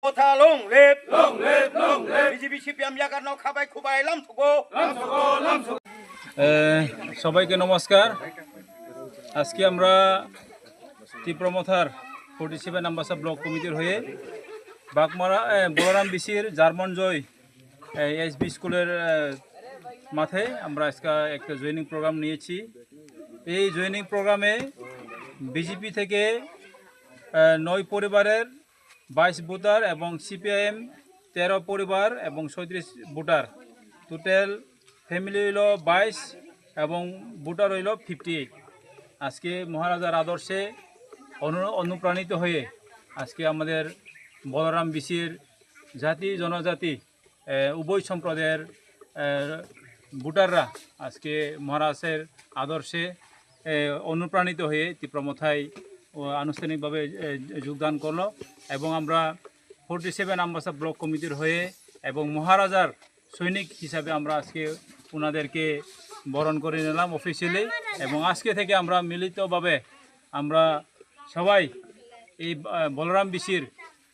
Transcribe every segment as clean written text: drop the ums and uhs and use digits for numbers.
কথা লং লেপ BJP CPM জায়গার নাও খাবাই খুবাই লাম থুগো সবাইকে নমস্কার। আজকে আমরা তীব্রমথার 47 নাম্বাসা ব্লক কমিটির হয়ে বাগমারা বলরাম বিসির জার্মান জয় এসবি স্কুলের মাঠে আমরা আজকে একটা জয়েনিং প্রোগ্রাম নিয়েছি। এই জয়েনিং প্রোগ্রামে বিজেপি থেকে 9 পরিবারের 22 ভোটার এবং সিপিআইএম 13 পরিবার এবং 37 ভোটার, টোটাল ফ্যামিলি হইল 22 এবং ভোটার হইল 58। আজকে মহারাজার আদর্শে অনুপ্রাণিত হয়ে আজকে আমাদের বলরাম বিসির জাতি জনজাতি উভয় সম্প্রদায়ের ভোটাররা আজকে মহারাজের আদর্শে অনুপ্রাণিত হয়ে তীব্রমথায় আনুষ্ঠানিকভাবে যোগদান করলো এবং আমরা 47 নাম্বাসা ব্লক কমিটির হয়ে এবং মহারাজার সৈনিক হিসাবে আমরা আজকে ওনাদেরকে বরণ করে নিলাম অফিসিয়ালি। এবং আজকে থেকে আমরা মিলিতভাবে আমরা সবাই এই বলরাম বিসির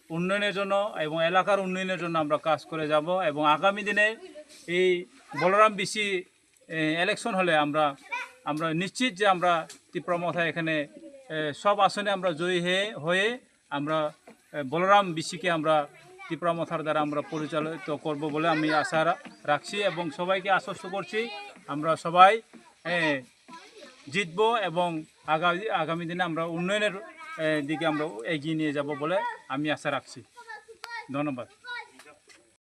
উন্নয়নের জন্য এবং এলাকার উন্নয়নের জন্য আমরা কাজ করে যাব এবং আগামী দিনে এই বলরাম বিসি ইলেকশন হলে আমরা নিশ্চিত যে আমরা তীব্রমথায় এখানে সব আসনে আমরা জয়ী হয়ে আমরা বলরাম বিসিকে আমরা তীব্রমথার দ্বারা আমরা পরিচালিত করব বলে আমি আশা রাখছি এবং সবাইকে আশ্বস্ত করছি আমরা সবাই জিতব এবং আগামী দিনে আমরা উন্নয়নের দিকে আমরা এগিয়ে নিয়ে যাব বলে আমি আশা রাখছি। ধন্যবাদ।